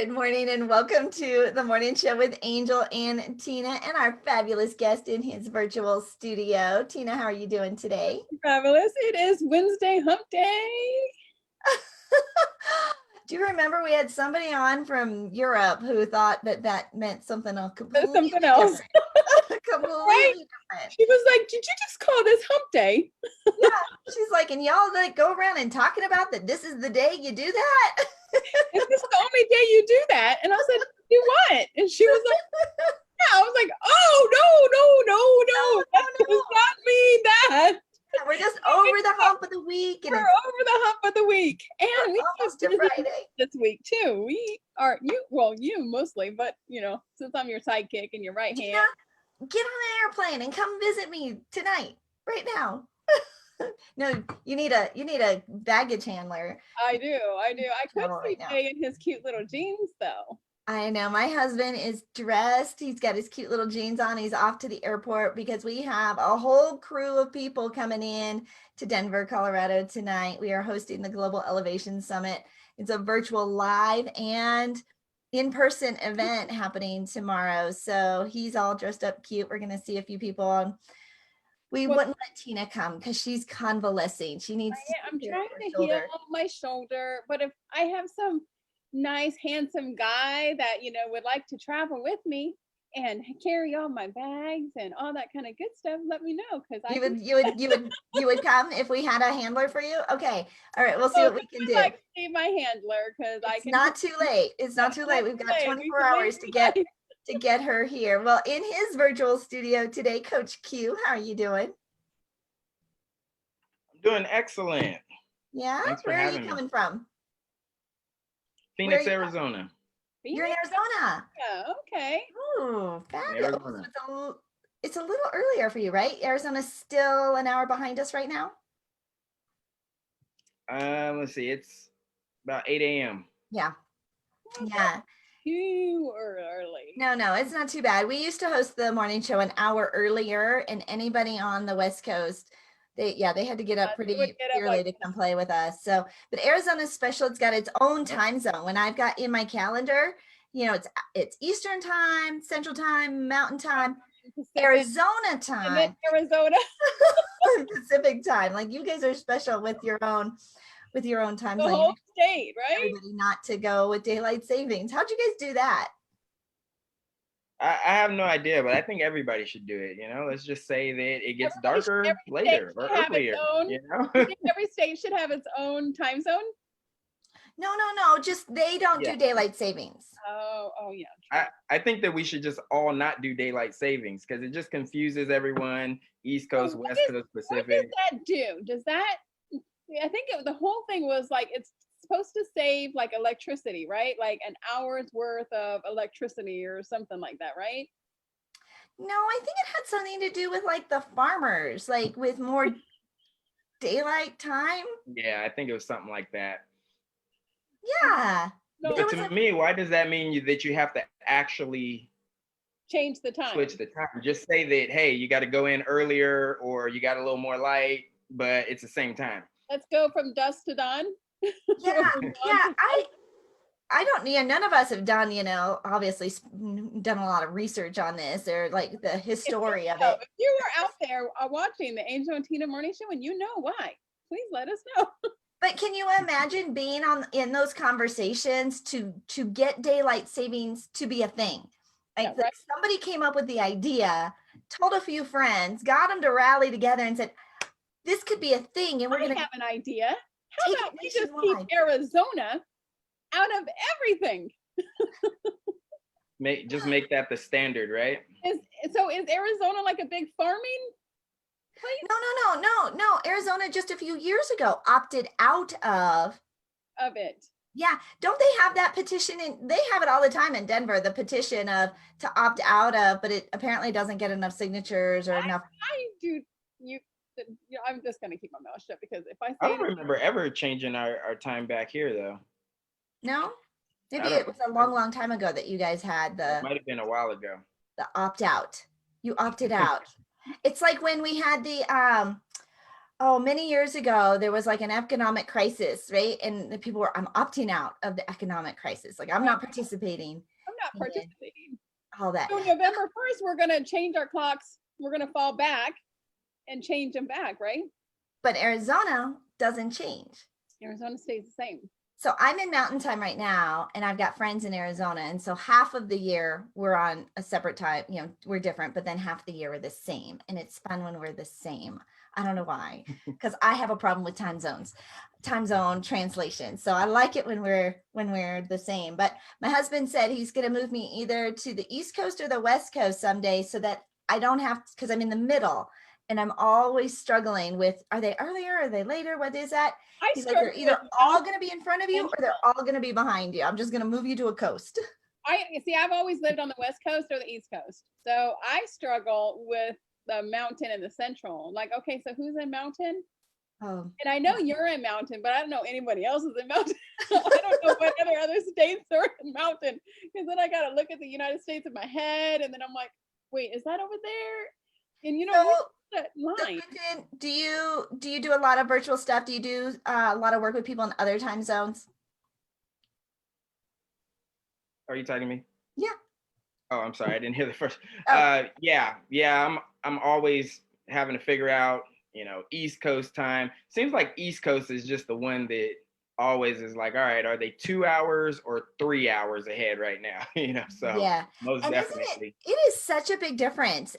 Good morning and welcome to the morning show with Angel and Tina and our fabulous guest in his virtual studio. Tina, how are you doing today? Fabulous. It is Wednesday hump day. Do you remember we had somebody on from Europe who thought that that meant something completely Something else. different? Right? Completely different. She was like, did you just call this hump day? Yeah, she's like, and y'all like go around and talking about that this is the day you do that? Is this the only day you do that? And I said, do what? And she was like, yeah. I was like, oh, no. That does not mean that. We're just over the hump of the week. And We're over the hump of the week. And we almost to just Friday. this week too. We are, you mostly, but since I'm your sidekick and your right hand. Get on an airplane and come visit me tonight, right now. No, you need a baggage handler. I do. I could Right see Jay in his cute little jeans though. I know my husband is dressed. He's got his cute little jeans on. He's off to the airport because we have a whole crew of people coming in to Denver, Colorado tonight. We are hosting the Global Elevation Summit. It's a virtual live and in-person event happening tomorrow. So he's all dressed up cute. We're going to see a few people on. We wouldn't let Tina come because she's convalescing. She needs I'm trying to heal my shoulder, but if I have some nice, handsome guy that would like to travel with me and carry all my bags and all that kind of good stuff, let me know because you would come if we had a handler for you. Okay, all right, we'll see what we can do. Like see my handler because I can. Not too late. It's not too late. We've got 24 hours to get her here. Well, in his virtual studio today, Coach Q, how are you doing? I'm doing excellent. Yeah, where are you coming from? Phoenix, Arizona. You're in Arizona. Yeah, okay. Ooh, fabulous. It's a little earlier for you, right? Arizona's still an hour behind us right now. Let's see, it's about 8 a.m. Yeah. Too early. No, it's not too bad. We used to host the morning show an hour earlier, and anybody on the West Coast, they had to get up pretty early to come play with us. So, but Arizona's special. It's got its own time zone. When I've got in my calendar, it's Eastern time, Central time, Mountain time, Arizona time, Arizona, Pacific time. Like you guys are special with your own time the zone. Whole state, right? Everybody not to go with daylight savings. How'd you guys do that? I have no idea, but I think everybody should do it. Let's just say that it gets darker later or earlier. Every state should have its own time zone. No. Just they don't do daylight savings. Oh yeah. I think that we should just all not do daylight savings because it just confuses everyone. East Coast, West Coast, Pacific. What does that do? Does that? I think the whole thing was like it's supposed to save like electricity, right? Like an hour's worth of electricity or something like that, right? No, I think it had something to do with like the farmers, like with more daylight time. Yeah, I think it was something like that. Yeah. But to me, why does that mean that you have to actually change the time? Switch the time. Just say that, hey, you got to go in earlier or you got a little more light, but it's the same time. Let's go from dusk to dawn. Yeah. I don't, none of us have done, obviously done a lot of research on this or like the history of it. If you were out there watching the Angel and Tina morning show and you know why, please let us know. But can you imagine being in those conversations to get daylight savings to be a thing? Like somebody came up with the idea, told a few friends, got them to rally together and said, this could be a thing. And we're going to have an idea. How about we just keep Arizona out of everything? Make that the standard, right? Is Arizona like a big farming place? No. Arizona just a few years ago opted out of it. Yeah. Don't they have that petition? They have it all the time in Denver, the petition to opt out of, but it apparently doesn't get enough signatures or enough. I'm just going to keep my mouth shut because if I don't remember ever changing our time back here though. No? Maybe it was a long time ago that you guys had it might have been a while ago. The opt out. You opted out. It's like when we had the Oh, many years ago, there was like an economic crisis, right? And the people were, I'm opting out of the economic crisis. Like, I'm not participating I'm not in participating. all that. So November 1st, we're going to change our clocks. We're going to fall back and change them back, right? But Arizona doesn't change. Arizona stays the same. So I'm in mountain time right now, and I've got friends in Arizona. And so half of the year we're on a separate time, you know, we're different, but then half the year we're the same. And it's fun when we're the same. I don't know why, because I have a problem with time zone translation. So I like it when we're the same. But my husband said he's going to move me either to the East Coast or the West Coast someday, so that I don't have, because I'm in the middle and I'm always struggling with, are they earlier? Are they later? What is that? He's like, they're either all going to be in front of you or they're all going to be behind you. I'm just going to move you to a coast. I've always lived on the West Coast or the East Coast. So I struggle with the mountain and the central. Like, okay, so who's in mountain? Oh. And I know you're in mountain, but I don't know anybody else is in mountain. I don't know what other states are in mountain. Because then I got to look at the United States in my head. And then I'm like, wait, is that over there? And you know, that line. So do you do a lot of virtual stuff? Do you do a lot of work with people in other time zones? Are you talking to me? Yeah. Oh, I'm sorry, I didn't hear the first. Oh. Yeah. I'm always having to figure out, East Coast time. Seems like East Coast is just the one that always is like, all right, are they 2 hours or 3 hours ahead right now? So yeah, most and definitely. it is such a big difference.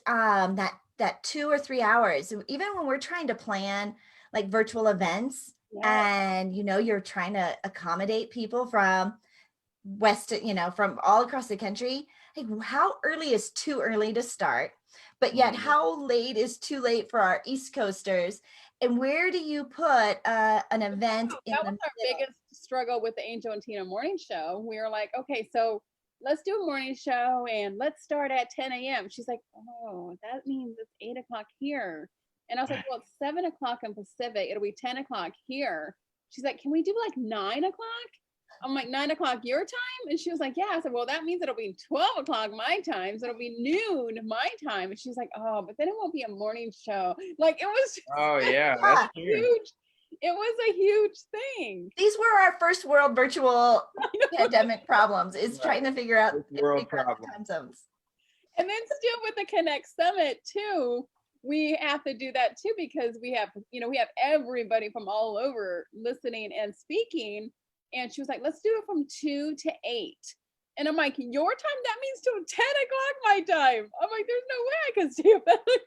That 2 or 3 hours, even when we're trying to plan like virtual events, and you're trying to accommodate people from from all across the country. Like, how early is too early to start? But yet, how late is too late for our East Coasters? And where do you put an event in the middle? That was our biggest struggle with the Angel and Tina morning show. We were like, okay, so let's do a morning show and let's start at 10 a.m. She's like, oh, that means it's 8 o'clock here. And I was like, well, it's 7 o'clock in Pacific. It'll be 10 o'clock here. She's like, can we do like 9 o'clock? I'm like, 9 o'clock your time? And she was like, yeah. I said, well, that means it'll be 12 o'clock my time. So it'll be noon my time. And she's like, oh, but then it won't be a morning show. Like, it was that's huge. It was a huge thing. These were our first world virtual pandemic problems, is trying to figure out world problem. time zones. And then still with the Connect Summit too, we have to do that too, because we have everybody from all over listening and speaking. And she was like, let's do it from 2 to 8. And I'm like, your time? That means till 10 o'clock my time. I'm like, there's no way I can stay up that late.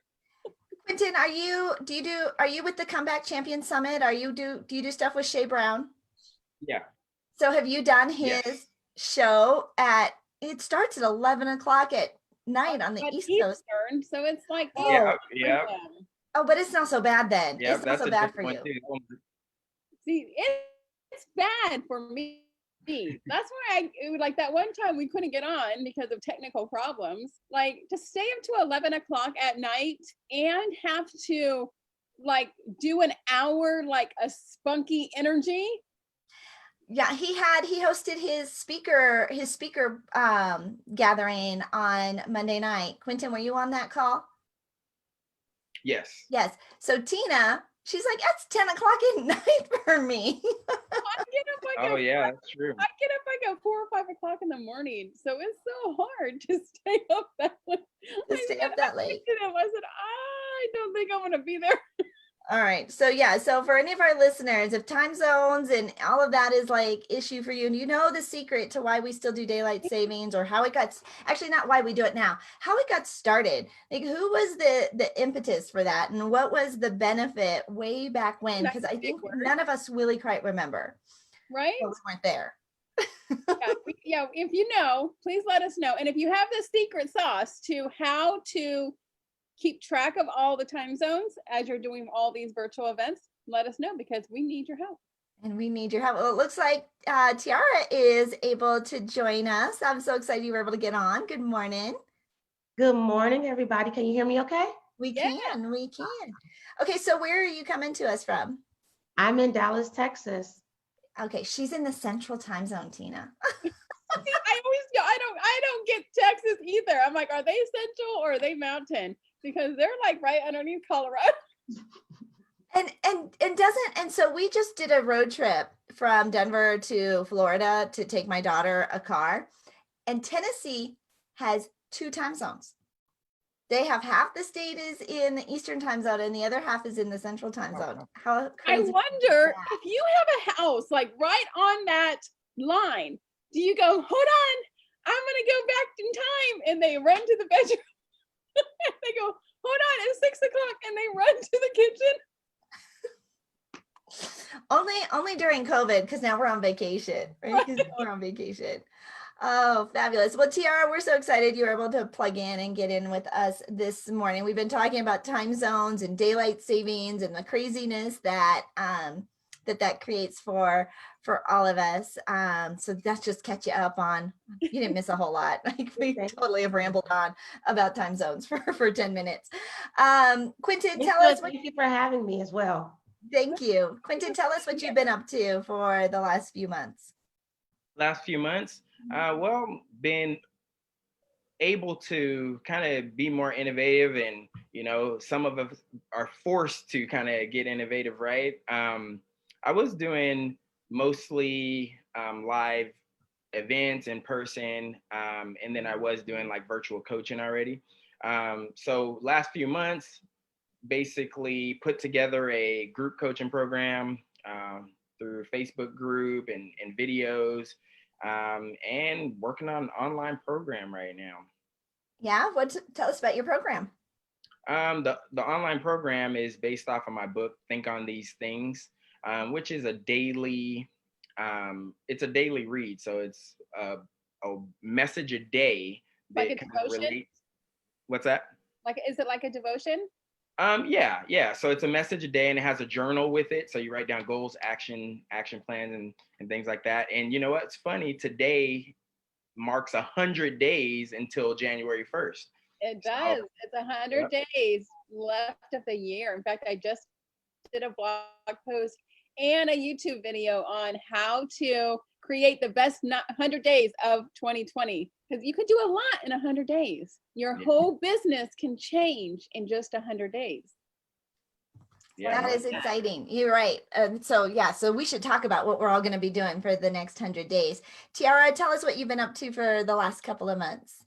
Quentin, are you with the Comeback Champion Summit? Do you do stuff with Shay Brown? Yeah. So have you done his show it starts at 11 o'clock at night on the East Coast? So it's like, yeah. Oh, but it's not so bad then. Yeah, it's not so bad for you. See, it's bad for me. That's why like that one time we couldn't get on because of technical problems. Like, to stay up to 11 o'clock at night and have to like do an hour, like a spunky energy. Yeah, he hosted his speaker gathering on Monday night. Quentin, were you on that call? Yes. So Tina, she's like, it's 10 o'clock at night for me. That's true. I get up like at 4 or 5 o'clock in the morning. So it's so hard to stay up that late. I said, I don't think I'm going to be there. All right. So for any of our listeners, if time zones and all of that is like issue for you, and the secret to why we still do daylight savings, or how it got, actually not why we do it now, how it got started, like who was the impetus for that, and what was the benefit way back when? Because I think none of us really quite remember. Right? We weren't there. If you know, please let us know. And if you have the secret sauce to how to keep track of all the time zones as you're doing all these virtual events, let us know, because we need your help. And we need your help. Well, it looks like Tiara is able to join us. I'm so excited you were able to get on. Good morning. Good morning, everybody. Can you hear me okay? We can. Okay, so where are you coming to us from? I'm in Dallas, Texas. Okay, she's in the central time zone, Tina. I don't get Texas either. I'm like, are they central or are they mountain? Because they're like right underneath Colorado. And so we just did a road trip from Denver to Florida to take my daughter a car, and Tennessee has 2 time zones. They have half the state is in the Eastern time zone and the other half is in the Central time zone. How I crazy. wonder if you have a house like right on that line, do you go, hold on, I'm gonna go back in time, and they run to the bedroom and they go, hold on, it's 6 o'clock, and they run to the kitchen? Only during COVID, because now we're on vacation, right? Because we're on vacation. Oh, fabulous. Well, Tiara, we're so excited you were able to plug in and get in with us this morning. We've been talking about time zones and daylight savings and the craziness that that creates for all of us. So that's just catch you up on. You didn't miss a whole lot. Like we totally have rambled on about time zones for 10 minutes. Quentin, tell us what. Thank you for having me as well. Thank you. Quentin, tell us what you've been up to for the last few months. Last few months, well, been able to kind of be more innovative, and some of us are forced to kind of get innovative, right? I was doing mostly live events in person, and then I was doing like virtual coaching already. So last few months, basically put together a group coaching program through Facebook group and videos, and working on an online program right now. Yeah, tell us about your program. The online program is based off of my book, Think on These Things, which is a daily, it's a daily read. So it's a message a day that like a devotion? relates. What's that? Like, is it like a devotion? Yeah. So it's a message a day, and it has a journal with it. So you write down goals, action plans, and things like that. And you know what's funny? Today marks 100 days until January 1st. It does. So, it's 100 days left of the year. In fact, I just did a blog post and a YouTube video on how to create the best 100 days of 2020, because you could do a lot in 100 days. Your whole business can change in just 100 days. Yeah, that is exciting. You're right. So we should talk about what we're all going to be doing for the next 100 days. Tiara, tell us what you've been up to for the last couple of months.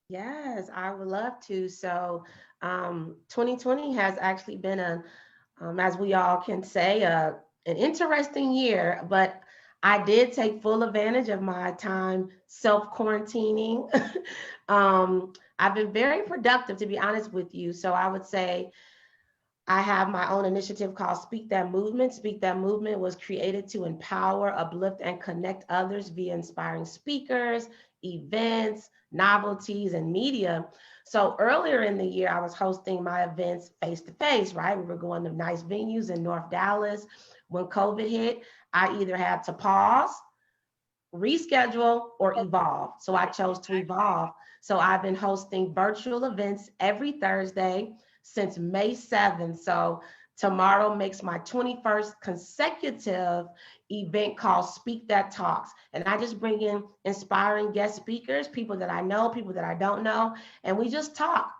Yes, I would love to. So 2020 has actually been as we all can say, an interesting year, but I did take full advantage of my time self-quarantining. I've been very productive, to be honest with you. So I would say I have my own initiative called Speak That Movement. Speak That Movement was created to empower, uplift, and connect others via inspiring speakers, events, novelties, and media. So earlier in the year, I was hosting my events face-to-face, right? We were going to nice venues in North Dallas. When COVID hit, I either had to pause, reschedule, or evolve. So I chose to evolve. So I've been hosting virtual events every Thursday since May 7th. So tomorrow makes my 21st consecutive event called Speak That Talks. And I just bring in inspiring guest speakers, people that I know, people that I don't know, and we just talk.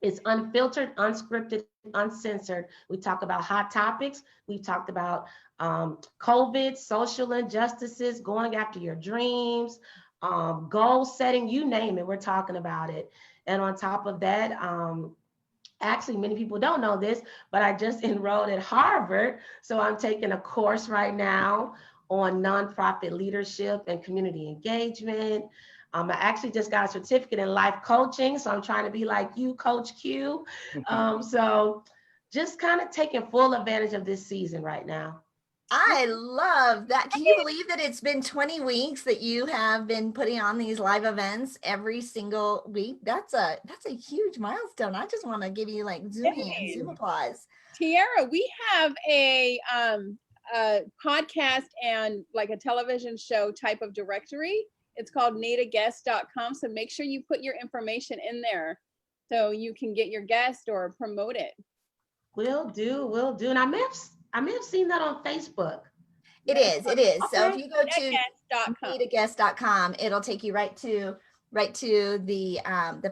It's unfiltered, unscripted, uncensored. We talk about hot topics. We've talked about COVID, social injustices, going after your dreams, goal setting, you name it, we're talking about it. And on top of that, actually, many people don't know this, but I just enrolled at Harvard. So I'm taking a course right now on nonprofit leadership and community engagement. I actually just got a certificate in life coaching. So I'm trying to be like you, Coach Q. So just kind of taking full advantage of this season right now. I love that. Can you believe that it's been 20 weeks that you have been putting on these live events every single week? That's a huge milestone. I just want to give you like Zoom applause. Tiara, we have a podcast and like a television show type of directory. It's called needaguest.com. So make sure you put your information in there so you can get your guest or promote it. Will do. And I may have seen that on Facebook. It is. Okay. So if you go to needaguest.com, it'll take you right to the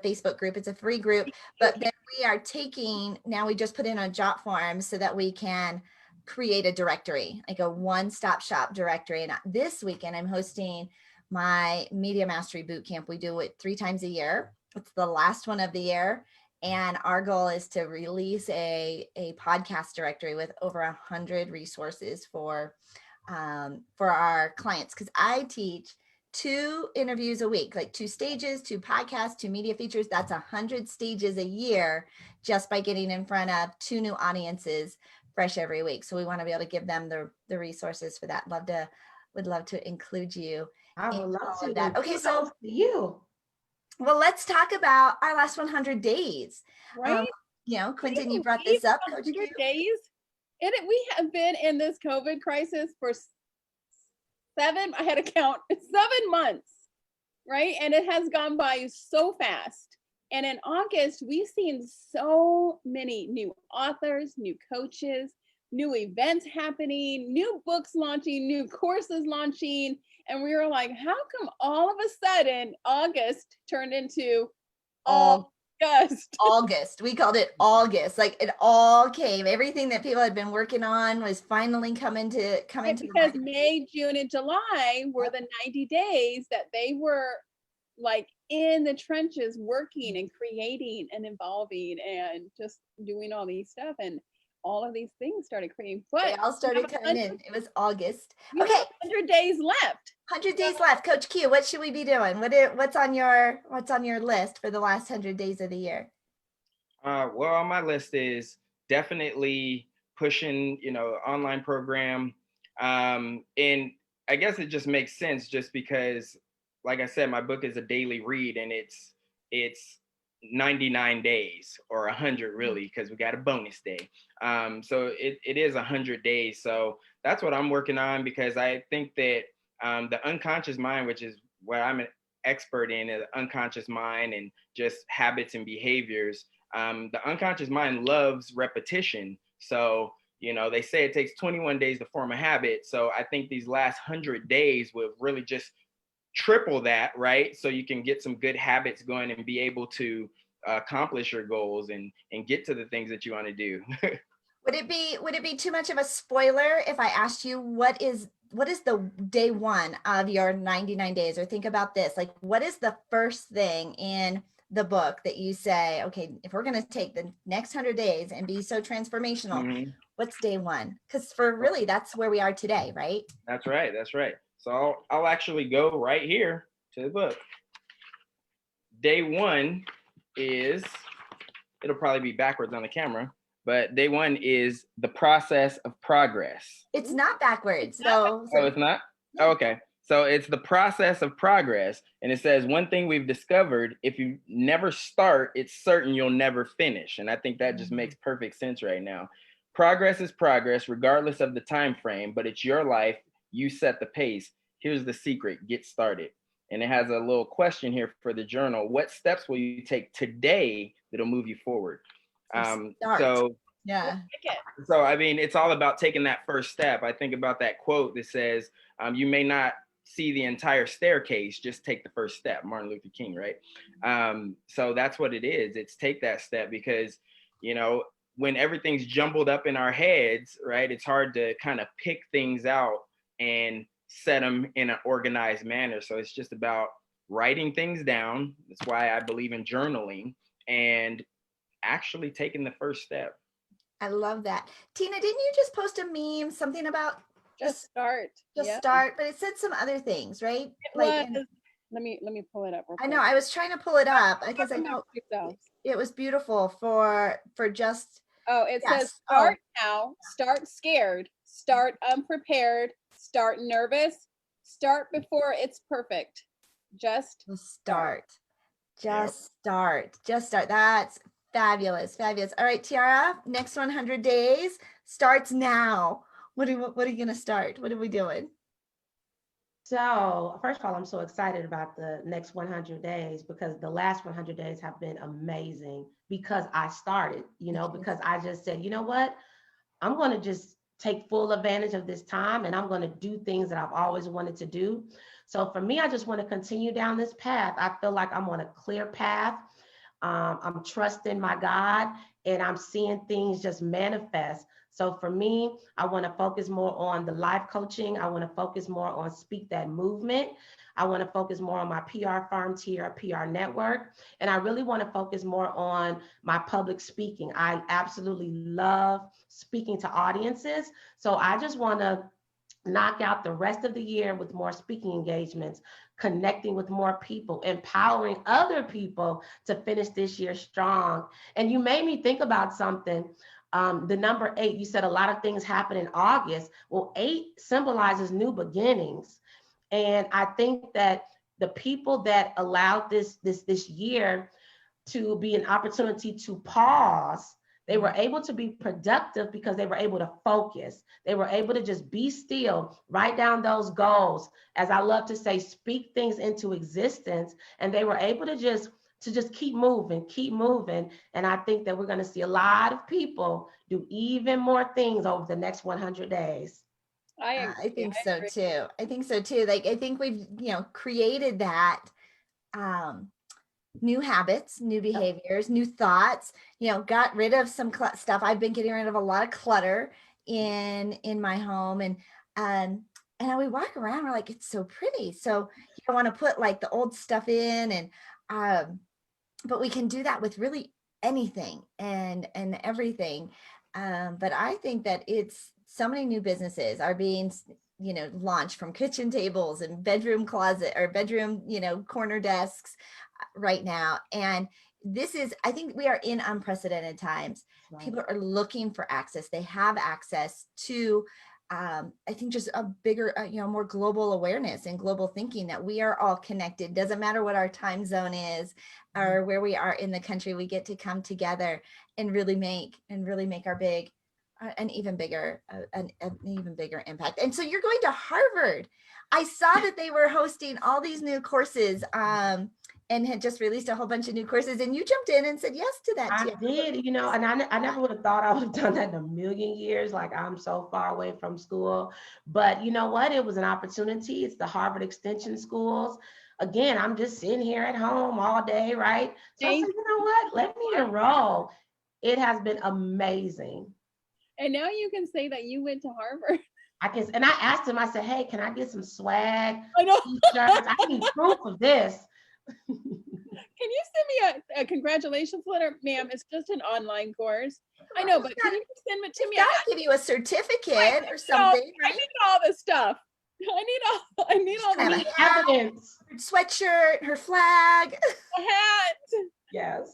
Facebook group. It's a free group, but there we are taking, now we just put in a jot form so that we can create a directory, like a one-stop shop directory. And this weekend I'm hosting my Media Mastery Bootcamp. We do it 3 times a year. It's the last one of the year. And our goal is to release a podcast directory with over 100 resources for our clients. Because I teach 2 interviews a week, like 2 stages, 2 podcasts, 2 media features. That's 100 stages a year just by getting in front of 2 new audiences fresh every week. So we want to be able to give them the resources for that. Would love to include you. I would love all to. of that. Okay, so you. well, let's talk about our last 100 days. Right? Quentin, you brought this up, Coach Q. 100 days. We have been in this COVID crisis for 7, I had to count, 7 months, right? And it has gone by so fast. And in August, we've seen so many new authors, new coaches, new events happening, new books launching, new courses launching. And we were like, how come all of a sudden August turned into August? August. We called it August. Like it all came. Everything that people had been working on was finally coming to because May, June, and July were the 90 days that they were like in the trenches working and creating and evolving and just doing all these stuff, and all of these things started creating. But they all started coming in. It was August. Okay, 100 days left. 100 days left. Coach Q, what should we be doing? What's on your list for the last 100 days of the year? Well, on my list is definitely pushing, online program. And I guess it just makes sense just because, like I said, my book is a daily read, and it's 99 days or 100 really, because we got a bonus day. So it is 100 days. So that's what I'm working on, because I think that the unconscious mind, which is what I'm an expert in, is the unconscious mind and just habits and behaviors. The unconscious mind loves repetition. So, they say it takes 21 days to form a habit. So I think these last 100 days will really just triple that, right? So you can get some good habits going and be able to accomplish your goals and get to the things that you want to do. Would it be too much of a spoiler if I asked you what is the day one of your 99 days? Or think about this, like, what is the first thing in the book that you say, okay, if we're going to take the next 100 days and be so transformational, what's day one? Because for really, that's where we are today, right? That's right. So I'll actually go right here to the book. Day one is, it'll probably be backwards on the camera, but day one is the process of progress. It's not backwards. So Oh, it's not? Oh, okay. So it's the process of progress. And it says, one thing we've discovered, if you never start, it's certain you'll never finish. And I think that just makes perfect sense right now. Progress is progress, regardless of the time frame, but it's your life. You set the pace. Here's the secret: get started. And it has a little question here for the journal. What steps will you take today that'll move you forward? So I mean, it's all about taking that first step. I think about that quote that says, you may not see the entire staircase, just take the first step. Martin Luther King, right? So that's what it is. It's take that step, because, when everything's jumbled up in our heads, right, it's hard to kind of pick things out and set them in an organized manner. So it's just about writing things down. That's why I believe in journaling, and actually taking the first step. I love that. Tina, didn't you just post a meme, something about just start, but it said some other things, right? Let me pull it up. I know, I was trying to pull it up because I know it was beautiful for just. It says start now, start scared, start unprepared, start nervous, start before it's perfect. Just start. Start. That's fabulous. All right, Tiara, next 100 days starts now. What are you going to start? What are we doing? So first of all, I'm so excited about the next 100 days, because the last 100 days have been amazing, because I started, because I just said, you know what, I'm going to just take full advantage of this time, and I'm going to do things that I've always wanted to do. So for me, I just want to continue down this path. I feel like I'm on a clear path. I'm trusting my God, and I'm seeing things just manifest. So for me, I want to focus more on the life coaching. I want to focus more on Speak That Movement. I want to focus more on my PR firm, Tiara PR Network. And I really want to focus more on my public speaking. I absolutely love speaking to audiences. So I just want to knock out the rest of the year with more speaking engagements, connecting with more people, empowering other people to finish this year strong. And you made me think about something. The number 8, you said a lot of things happen in August. Well, 8 symbolizes new beginnings. And I think that the people that allowed this year to be an opportunity to pause, they were able to be productive because they were able to focus. They were able to just be still, write down those goals. As I love to say, speak things into existence. And they were able to just keep moving, keep moving. And I think that we're going to see a lot of people do even more things over the next 100 days. I think so too. I think so too. Like, I think we've, created that, new habits, new behaviors, new thoughts, got rid of some stuff. I've been getting rid of a lot of clutter in my home, and we walk around, we're like, it's so pretty. So you don't want to put like the old stuff in, and but we can do that with really anything and everything. But I think that it's so many new businesses are being, launched, from kitchen tables and bedroom closet or bedroom, corner desks right now. And I think we are in unprecedented times. Right. People are looking for access. They have access to, I think, just a bigger, more global awareness and global thinking, that we are all connected. Doesn't matter what our time zone is or where we are in the country, we get to come together and really make our big, an even bigger impact. And so you're going to Harvard. I saw that they were hosting all these new courses, and had just released a whole bunch of new courses, and you jumped in and said yes to that. I did, and I never would have thought I would have done that in a million years. Like, I'm so far away from school, but you know what? It was an opportunity. It's the Harvard Extension Schools. Again, I'm just sitting here at home all day, right? So I said, you know what? Let me enroll. It has been amazing. And now you can say that you went to Harvard. And I asked him, I said, hey, can I get some swag? I know. T-shirts? I need proof of this. Can you send me a congratulations letter? Ma'am, it's just an online course. I know, but can you send it to me? I'll give you a certificate or something. I need all this stuff. I need all the evidence. Her sweatshirt, her flag. A hat. Yes.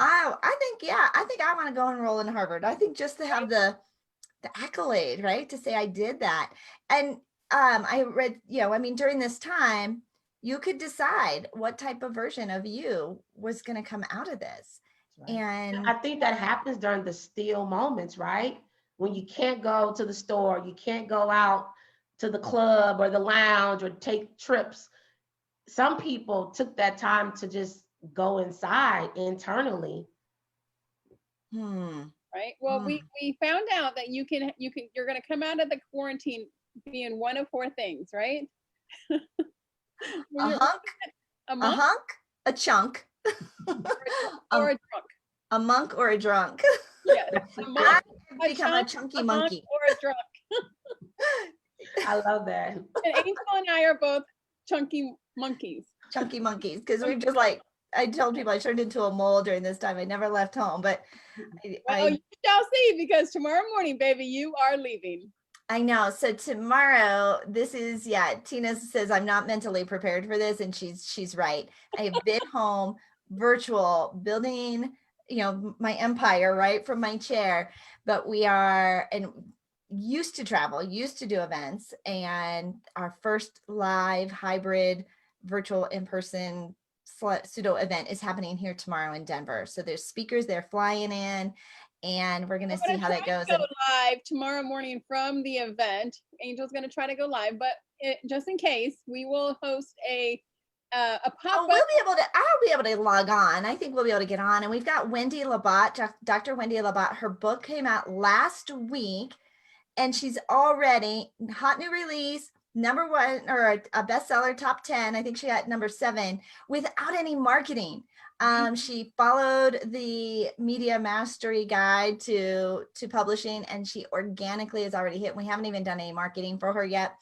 Oh, I think I want to go enroll in Harvard. I think just to have the accolade, right? To say I did that. And I read, during this time, you could decide what type of version of you was going to come out of this. Right. And I think that happens during the still moments, right? When you can't go to the store, you can't go out to the club or the lounge or take trips. Some people took that time to just go inside internally. Right. Well, we found out that you're going to come out of the quarantine being one of 4 things, right? A hunk, a chunk, or a drunk. A monk or a drunk. Yes, I become a chunky monkey. Or a drunk. I love that. And Angel and I are both chunky monkeys. Chunky monkeys, because we've just I told people I turned into a mole during this time. I never left home, but you shall see, because tomorrow morning, baby, you are leaving. I know. So tomorrow, Tina says I'm not mentally prepared for this, and she's right. I have been home, virtual, building, my empire, right, from my chair. But we are used to travel, used to do events, and our first live hybrid virtual in-person pseudo event is happening here tomorrow in Denver. So there's speakers, they're flying in, and we're going to see how that goes. Go live tomorrow morning from the event. Angel's going to try to go live, but just in case, we will host a pop-up. I'll be able to log on. I think we'll be able to get on. And we've got Wendy Labat, Dr. Wendy Labat. Her book came out last week, and she's already hot new release, number one or a bestseller, top 10. I think she got number 7 without any marketing. She followed the media mastery guide to publishing, and she organically has already hit. We haven't even done any marketing for her yet,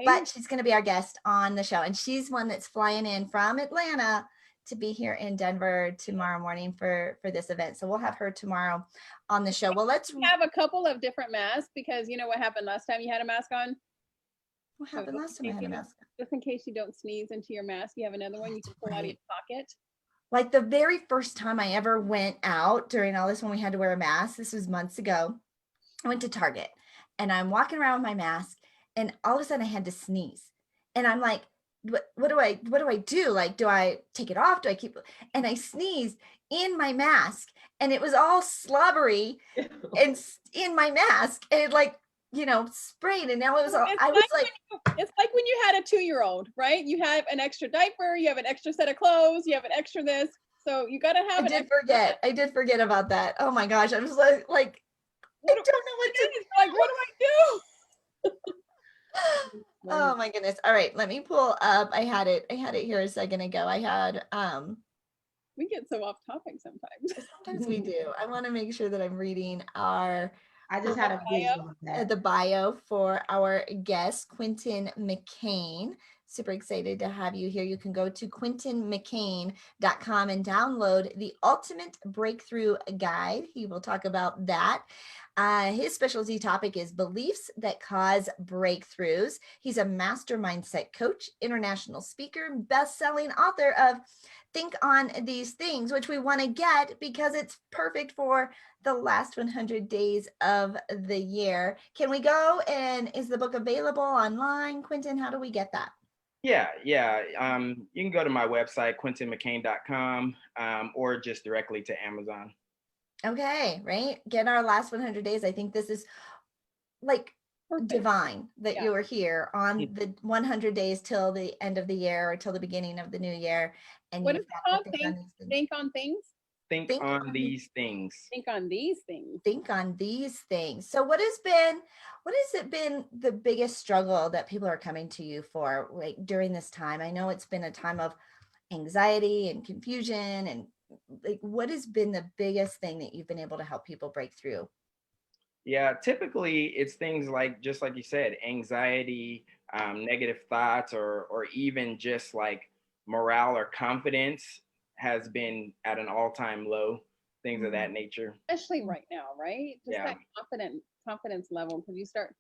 but she's going to be our guest on the show. And she's one that's flying in from Atlanta to be here in Denver tomorrow morning for this event. So we'll have her tomorrow on the show. Well, let's have a couple of different masks, because you know what happened last time you had a mask on? What happened last time I had a mask? Just in case you don't sneeze into your mask, you have another one you can pull out of your pocket. Like the very first time I ever went out during all this, when we had to wear a mask, this was months ago, I went to Target and I'm walking around with my mask, and all of a sudden I had to sneeze. And I'm like, what do I do? Like, do I take it off? Do I keep, and I sneezed in my mask, and it was all slobbery and in my mask, and it like, you know, sprayed. And now it was all, it's like when you had a 2-year-old, right? You have an extra diaper, you have an extra set of clothes, you have an extra this. So you got to have I did forget about that. Oh my gosh. I was like I don't know what to do. Like, what do I do? Oh my goodness. All right. Let me pull up. I had it here a second ago. I had, we get so off topic sometimes. Sometimes we do. I want to make sure that I'm reading I just had a visual of that. The bio for our guest, Quentin McCain. Super excited to have you here. You can go to quentinmccain.com and download the Ultimate Breakthrough Guide. He will talk about that. His specialty topic is beliefs that cause breakthroughs. He's a master mindset coach, international speaker, best-selling author of Think on These Things, which we want to get because it's perfect for the last 100 days of the year. Can we go, and is the book available online? Quentin, how do we get that? Yeah. You can go to my website, quentinmccain.com, or just directly to Amazon. Okay, right. Get our last 100 days. I think this is like perfect. Divine that you are here on the 100 days till the end of the year, or till the beginning of the new year. And what is it called? Think on things. Think on these things. Think on these things. Think on these things. So what has it been the biggest struggle that people are coming to you for, like during this time? I know it's been a time of anxiety and confusion, and like, what has been the biggest thing that you've been able to help people break through? Yeah, typically it's things like, just like you said, anxiety, negative thoughts, or even just like morale or confidence has been at an all-time low, things of that nature. Especially right now, right? Just that confidence level, because you start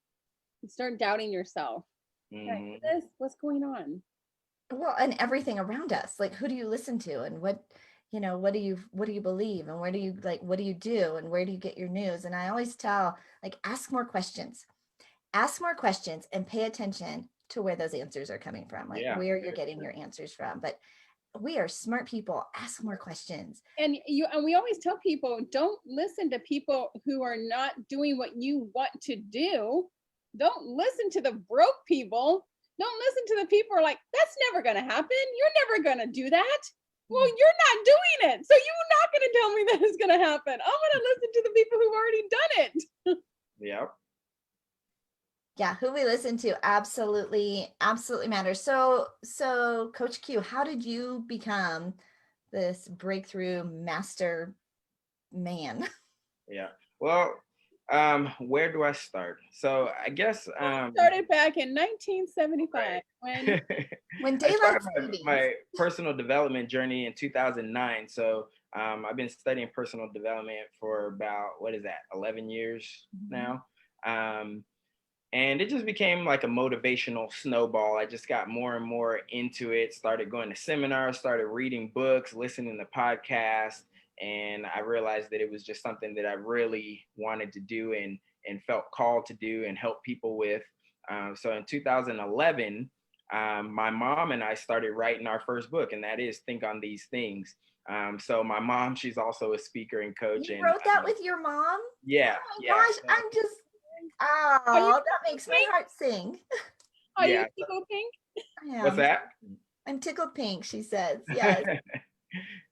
doubting yourself. Mm-hmm. What's going on? Well, and everything around us, like, who do you listen to, and what do you believe, and what do you do, and where do you get your news? And I always tell, like, ask more questions and pay attention to where those answers are coming from, like where you're getting your answers from. But we are smart people. Ask more questions. And we always tell people, don't listen to people who are not doing what you want to do. Don't listen to the broke people. Don't listen to the people who are like, that's never going to happen. You're never going to do that. Well, you're not doing it. So you're not going to tell me that it's going to happen. I'm going to listen to the people who've already done it. Yeah. Yeah, who we listen to absolutely matters. So Coach Q, how did you become this breakthrough master man? Yeah. Well, where do I start? So I guess started back in 1975 when I started my personal development journey in 2009. So I've been studying personal development for about 11 years now. And it just became like a motivational snowball. I just got more and more into it, started going to seminars, started reading books, listening to podcasts. And I realized that it was just something that I really wanted to do and felt called to do and help people with. So in 2011, my mom and I started writing our first book, and that is Think on These Things. So my mom, she's also a speaker and coach. You wrote that with your mom? Yeah. Oh my gosh, I'm just, that makes my heart sing. Are you tickled pink? What's that? I'm tickled pink, she says. Yes.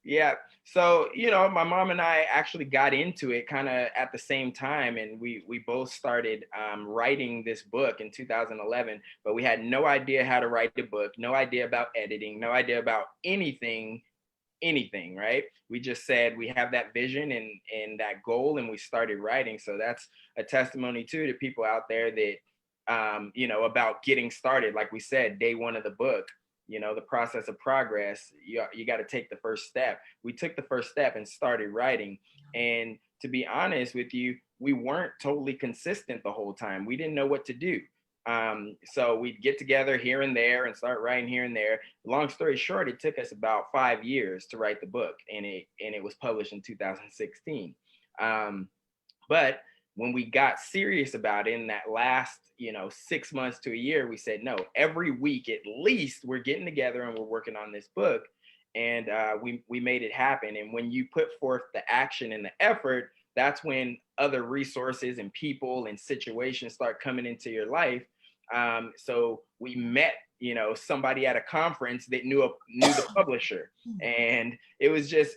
Yeah. So, my mom and I actually got into it kind of at the same time. And we both started writing this book in 2011, but we had no idea how to write the book, no idea about editing, no idea about anything, right? We just said we have that vision and that goal, and we started writing. So that's a testimony too to people out there that about getting started. Like we said, day one of the book, the process of progress, you got to take the first step. We took the first step and started writing. And to be honest with you, we weren't totally consistent the whole time. We didn't know what to do. So we'd get together here and there and start writing here and there. Long story short, it took us about 5 years to write the book, and it was published in 2016. But when we got serious about it in that last 6 months to a year, we said, no, every week at least we're getting together and we're working on this book. And we made it happen. And when you put forth the action and the effort, that's when other resources and people and situations start coming into your life. So we met, somebody at a conference that knew the publisher, and it was just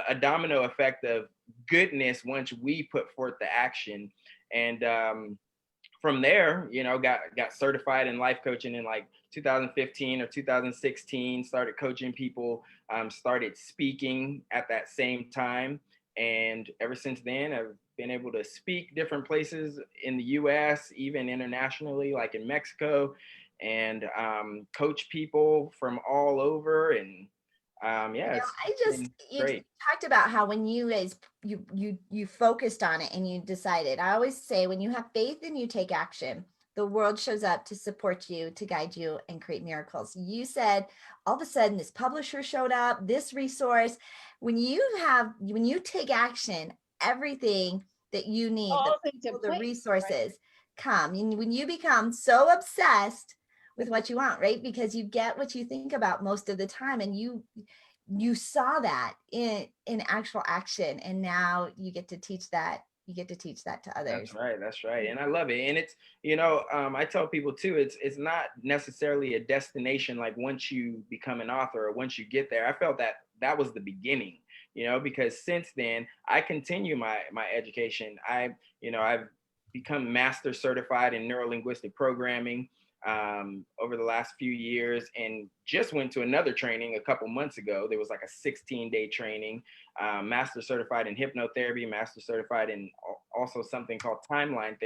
a domino effect of goodness once we put forth the action. And from there, got certified in life coaching in like 2015 or 2016, started coaching people, started speaking at that same time. And ever since then, I've been able to speak different places in the US, even internationally, like in Mexico, and coach people from all over. And You great. talked about how when you guys you focused on it and you decided. I always say when you have faith and you take action, the world shows up to support you, to guide you, and create miracles. You said all of a sudden this publisher showed up, this resource. When you take action, everything that you need, the resources come. And when you become so obsessed with what you want, right? Because you get what you think about most of the time, and you saw that in actual action, and now you get to teach that. You get to teach that to others. That's right. And I love it. And it's, I tell people too, it's not necessarily a destination. Like once you become an author or once you get there, I felt that was the beginning, because since then I continue my education. I've become master certified in neuro-linguistic programming over the last few years, and just went to another training a couple months ago. There was like a 16-day training, master certified in hypnotherapy, master certified in also something called timeline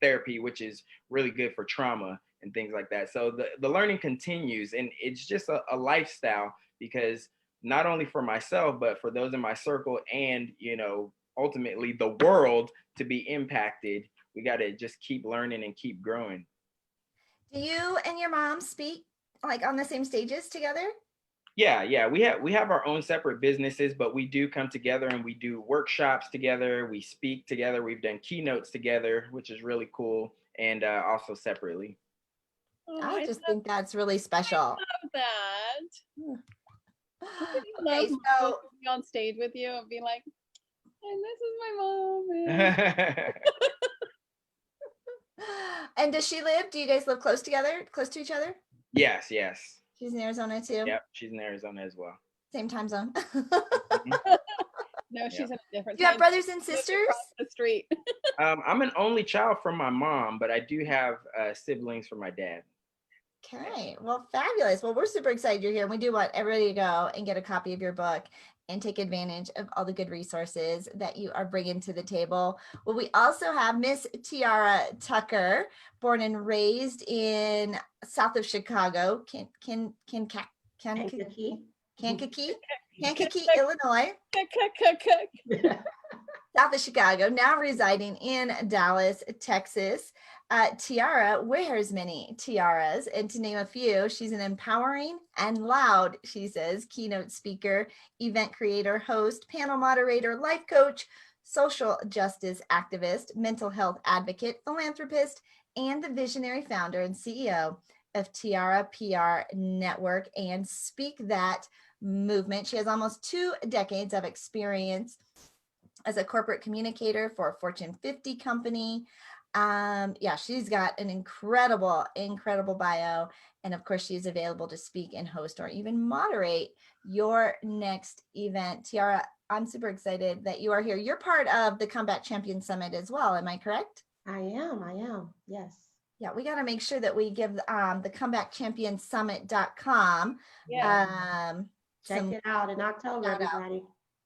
therapy, which is really good for trauma and things like that. So the learning continues, and it's just a lifestyle, because not only for myself, but for those in my circle, and ultimately the world to be impacted, we got to just keep learning and keep growing. Do you and your mom speak like on the same stages together? Yeah. We have our own separate businesses, but we do come together and we do workshops together. We speak together. We've done keynotes together, which is really cool, and also separately. I just think that's really special. I love that. Okay, so be on stage with you and be like, and this is my mom. And does she live? Do you guys live close to each other? Yes. She's in Arizona too? Yep, she's in Arizona as well. Same time zone? No, she's in a different. Do you have brothers and sisters? Across the street. I'm an only child from my mom, but I do have siblings from my dad. Okay, well, fabulous. Well, we're super excited you're here. We do want everybody to go and get a copy of your book and take advantage of all the good resources that you are bringing to the table. Well, we also have Miss Tiara Tucker, born and raised in south of Chicago, Kankakee, Illinois. South of Chicago, now residing in Dallas, Texas. Tiara wears many tiaras, and to name a few, she's an empowering and loud, she says, keynote speaker, event creator, host, panel moderator, life coach, social justice activist, mental health advocate, philanthropist, and the visionary founder and CEO of Tiara PR Network and Speak That movement. She has almost 2 decades of experience as a corporate communicator for a Fortune 50 company. She's got an incredible bio, And of course, she is available to speak and host or even moderate your next event. Tiara, I'm super excited that you are here. You're part of the Comeback Champion Summit as well. Am I correct? I am. Yes. Yeah, we got to make sure that we give the comebackchampionsummit.com Yeah. Check some it out in October, shout out, everybody.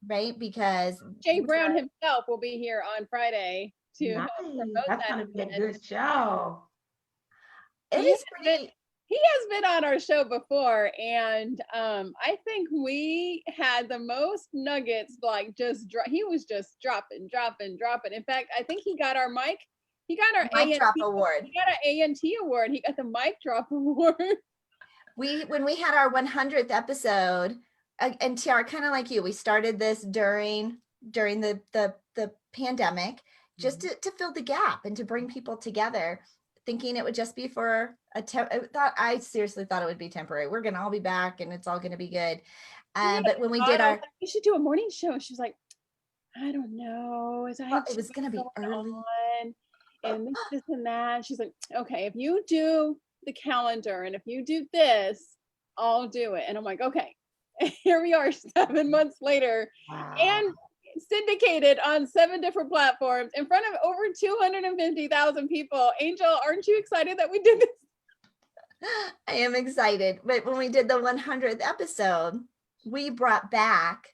right? Because Jay Brown himself will be here on Friday to Nice. help promote That's that going to be a event. good show. it He is has pretty. He has been on our show before, and I think we had the most nuggets. Like he was just dropping. In fact, I think he got our mic. He got our Mic drop A&T award. He got our A&T award. He got the mic drop award. When we had our 100th episode, and Tiara, kind of like you, we started this during the pandemic, just to fill the gap and to bring people together, thinking it would just be for I seriously thought it would be temporary. We're gonna all be back and it's all gonna be good. But when we did I was like, we should do a morning show. She was like, I don't know. it was gonna be early. And this and that. She's like, okay, if you do the calendar and if you do this, I'll do it. And I'm like, okay. Here we are 7 months later. Wow. And syndicated on 7 different platforms in front of over 250,000 people. Angel, aren't you excited that we did this? I am excited. But when we did the 100th episode, we brought back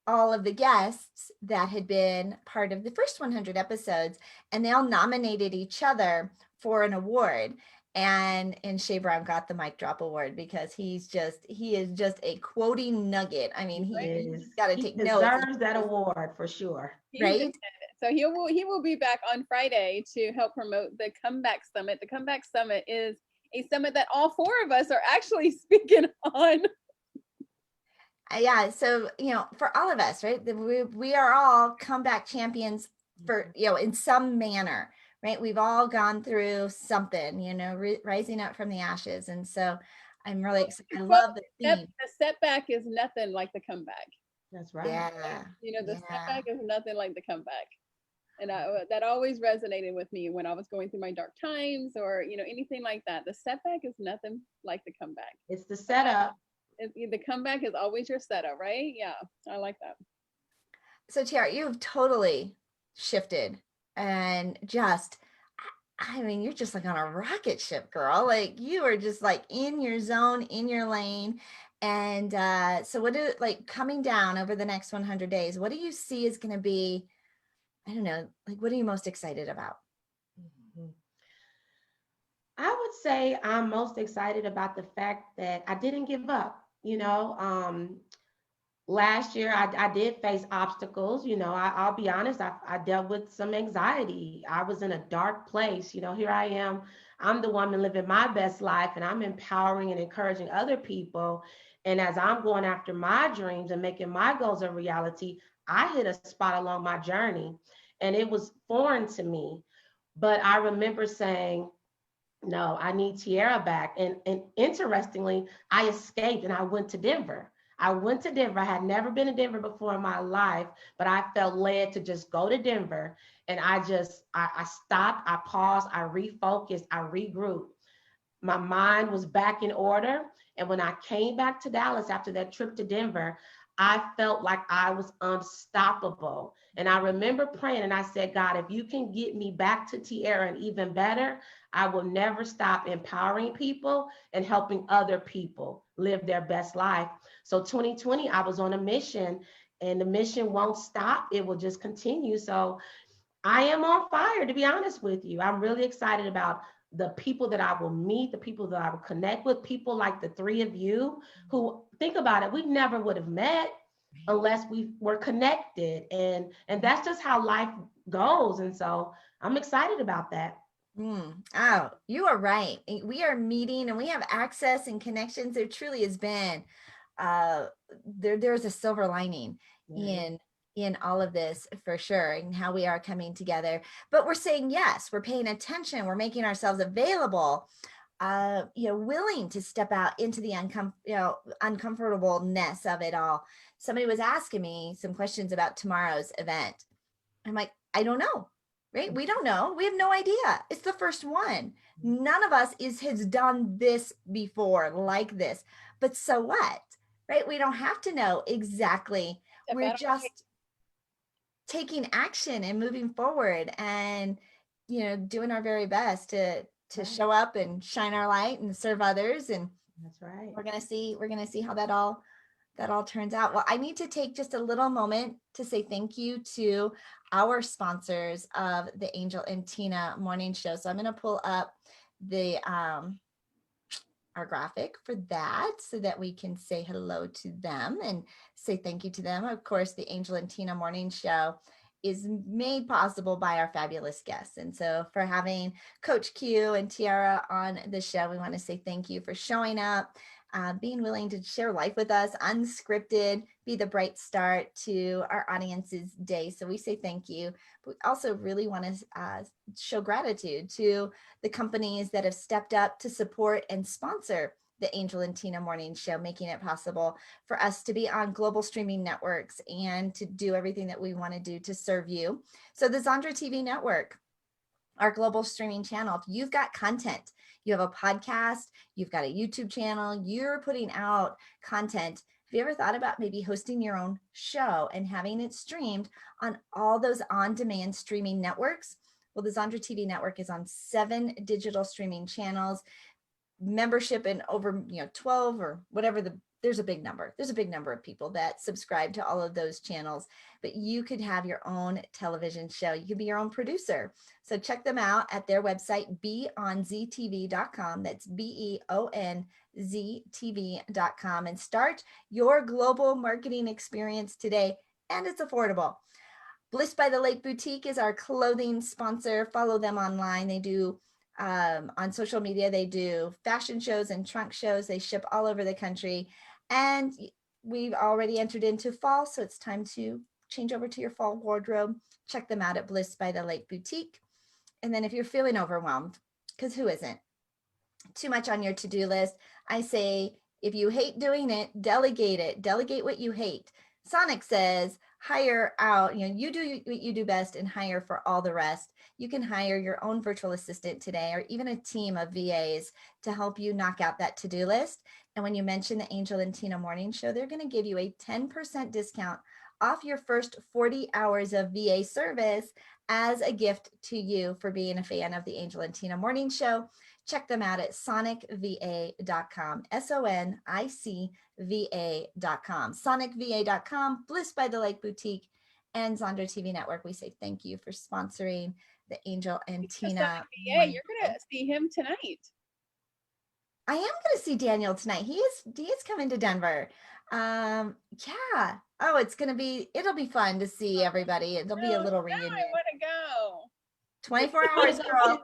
all of the guests that had been part of the first 100 episodes, and they all nominated each other for an award. And Shay Brown got the mic drop award because he is just a quoting nugget. I mean, he's got to take notes. He deserves that award for sure. Right? So he will be back on Friday to help promote the Comeback Summit. The Comeback Summit is a summit that all 4 of us are actually speaking on. Yeah, so for all of us, right? We are all comeback champions for in some manner, right? We've all gone through something, rising up from the ashes, and so I'm really excited. I love the theme. The setback is nothing like the comeback. That's right. Yeah. Setback is nothing like the comeback, and that always resonated with me when I was going through my dark times or anything like that. The setback is nothing like the comeback. It's the setup. The comeback is always your setup, right? Yeah, I like that. So Tiara, you've totally shifted and you're just like on a rocket ship, girl. Like you are just like in your zone, in your lane. And so coming down over the next 100 days, what do you see is going to be, I don't know, like what are you most excited about? I would say I'm most excited about the fact that I didn't give up. Last year I did face obstacles. I'll be honest, I dealt with some anxiety. I was in a dark place. Here I am. I'm the woman living my best life, and I'm empowering and encouraging other people. And as I'm going after my dreams and making my goals a reality, I hit a spot along my journey, and it was foreign to me. But I remember saying, no, I need Tiara back. And interestingly, I escaped and I went to Denver. I had never been to Denver before in my life, but I felt led to just go to Denver. And I stopped, I paused, I refocused, I regrouped. My mind was back in order. And when I came back to Dallas after that trip to Denver, I felt like I was unstoppable. And I remember praying and I said, God, if you can get me back to Tiara and even better, I will never stop empowering people and helping other people live their best life. So 2020, I was on a mission, and the mission won't stop. It will just continue. So I am on fire, to be honest with you. I'm really excited about the people that I will meet, the people that I will connect with, people like the 3 of you who, think about it, we never would have met unless we were connected. And that's just how life goes. And so I'm excited about that. Oh, you are right. We are meeting and we have access and connections. There truly has been, there's a silver lining in all of this for sure, and how we are coming together. But we're saying yes, we're paying attention, we're making ourselves available, willing to step out into the uncomfortableness of it all. Somebody was asking me some questions about tomorrow's event. I'm like, I don't know. Right? We don't know. We have no idea. It's the first one. None of us has done this before like this, but so what, right? We don't have to know exactly. Step We're out of just taking action and moving forward and, doing our very best to Right. show up and shine our light and serve others. And That's right. we're gonna see how that all turns out. Well, I need to take just a little moment to say thank you to our sponsors of the Angel and Tina morning show. So I'm going to pull up the our graphic for that so that we can say hello to them and say thank you to them. Of course, the Angel and Tina morning show is made possible by our fabulous guests. And so for having Coach Q and Tiara on the show, we want to say thank you for showing up, being willing to share life with us, unscripted, be the bright start to our audience's day. So we say thank you. But we also really want to show gratitude to the companies that have stepped up to support and sponsor the Angel and Tina morning show, making it possible for us to be on global streaming networks and to do everything that we want to do to serve you. So the Zondra TV network, our global streaming channel, if you've got content, you have a podcast, you've got a YouTube channel, you're putting out content. Have you ever thought about maybe hosting your own show and having it streamed on all those on-demand streaming networks? Well, the Zondra TV network is on 7 digital streaming channels, membership in over 12 or whatever there's a big number of people that subscribe to all of those channels. But you could have your own television show, you could be your own producer. So check them out at their website, beonztv.com. That's beonztv.com, and start your global marketing experience today. And it's affordable. Bliss by the Lake Boutique is our clothing sponsor. Follow them online. They do on social media, they do fashion shows and trunk shows. They ship all over the country. And we've already entered into fall, so it's time to change over to your fall wardrobe. Check them out at Bliss by the Lake Boutique. And then if you're feeling overwhelmed, because who isn't? Too much on your to-do list, I say, if you hate doing it, delegate it. Delegate what you hate. Sonic says, hire out, you do what you do best and hire for all the rest. You can hire your own virtual assistant today, or even a team of VAs to help you knock out that to-do list. And when you mention the Angel and Tina morning show, they're going to give you a 10% discount off your first 40 hours of VA service as a gift to you for being a fan of the Angel and Tina morning show. Check them out at sonicva.com, sonicva.com, sonicva.com, Bliss by the Lake Boutique, and Zondra TV Network. We say thank you for sponsoring the Angel and Tina. Yeah, you're going to see him tonight. I am going to see Daniel tonight. He is coming to Denver. Yeah. Oh, it'll be fun to see everybody. It'll be a little reunion. I want to go. 24 hours, girl.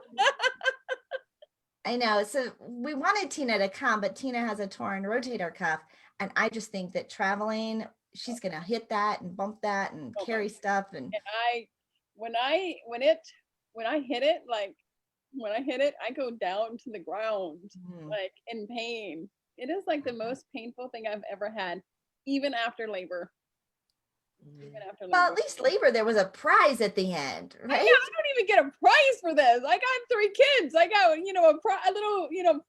I know. So we wanted Tina to come, but Tina has a torn rotator cuff. And I just think that traveling, she's going to hit that and bump that and carry stuff. And when I hit it, I go down to the ground, like in pain. It is like the most painful thing I've ever had, even after labor. Well, at least labor, there was a prize at the end, right? I don't even get a prize for this. I got 3 kids. I got, a little,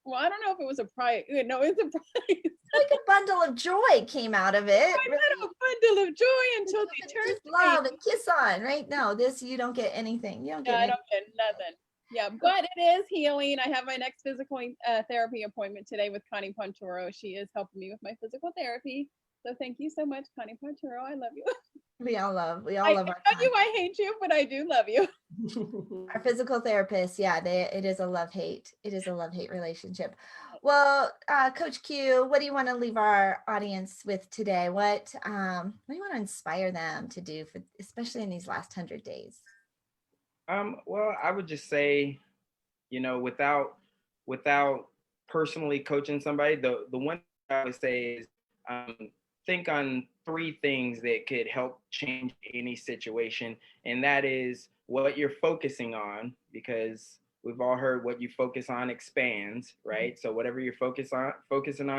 well, I don't know if it was a prize. No, it's a prize. Like a bundle of joy came out of it. I got a bundle of joy until they turned love and kiss on, right? No, this, you don't get anything. You don't get I don't get nothing. Yeah, but it is healing. I have my next physical therapy appointment today with Connie Ponturo. She is helping me with my physical therapy. So thank you so much, Connie Ponturo. I love you. We all love our I hate you, but I do love you. Our physical therapist, yeah, it is a love-hate. It is a love-hate relationship. Well, Coach Q, what do you want to leave our audience with today? What do you want to inspire them to do, especially in these last 100 days? Well, I would just say, without personally coaching somebody, the one I would say is think on 3 things that could help change any situation. And that is what you're focusing on, because we've all heard what you focus on expands, right? So whatever you're focusing on,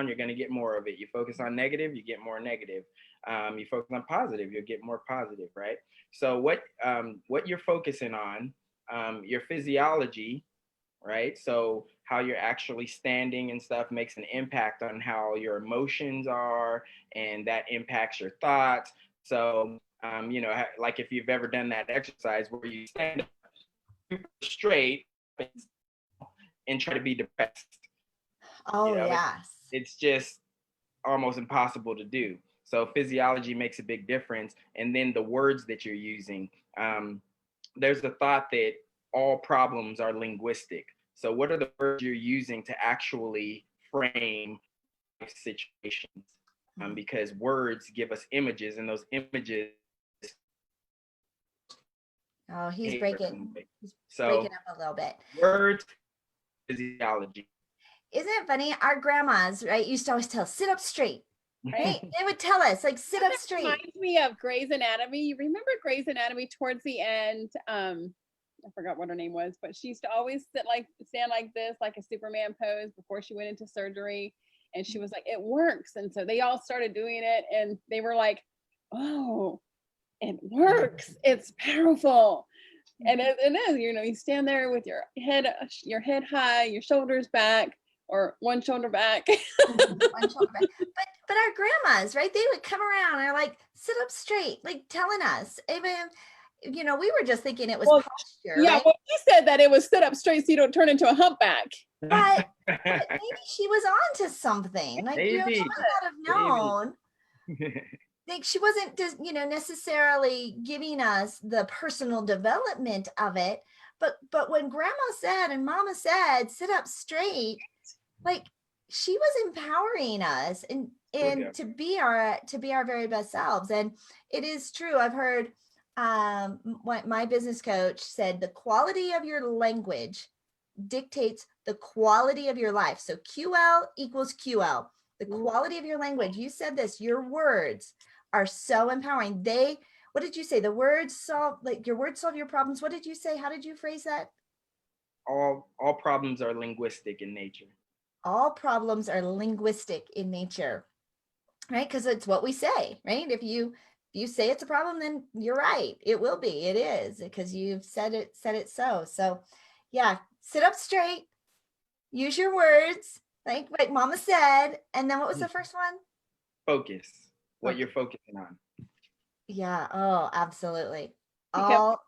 you're going to get more of it. You focus on negative, you get more negative. You focus on positive, you'll get more positive, right? So what you're focusing on, your physiology, right? So how you're actually standing and stuff makes an impact on how your emotions are, and that impacts your thoughts. So, like if you've ever done that exercise where you stand up super straight and try to be depressed, Oh, yes. it's just almost impossible to do. So physiology makes a big difference. And then the words that you're using. There's a thought that all problems are linguistic. So what are the words you're using to actually frame situations? Because words give us images, and those images. Oh, he's breaking So up a little bit. Words, physiology. Isn't it funny? Our grandmas, right, used to always tell us, sit up straight, right? They would tell us, like, sit up straight. Reminds me of Grey's Anatomy. You remember Grey's Anatomy towards the end? I forgot what her name was, but she used to always stand like this, like a Superman pose before she went into surgery. And she was like, it works. And so they all started doing it, and they were like, oh, it works. It's powerful. And it is, you stand there with your head high, your shoulders back, or one shoulder back. One shoulder back. But our grandmas, right? They would come around and they're like, sit up straight, like telling us. Even, we were just thinking it was posture. Yeah, right? well, she said that it was sit up straight so you don't turn into a humpback. But maybe she was on to something. Like, she might not have known. Like, she wasn't just, necessarily giving us the personal development of it. But when grandma said and mama said, sit up straight, like, she was empowering us and to be our very best selves. And it is true. I've heard what my business coach said, the quality of your language dictates the quality of your life. So QL equals QL, the quality of your language. You said this, your words are so empowering. What did you say? The words solve, like, your words solve your problems. What did you say? How did you phrase that? All problems are linguistic in nature. All problems are linguistic in nature, right? Because it's what we say, right? If you say it's a problem, then you're right. It will be. It is, because you've said it so. So yeah, sit up straight, use your words, like mama said. And then what was the first one? Focus. What you're focusing on. Yeah. Oh, absolutely. All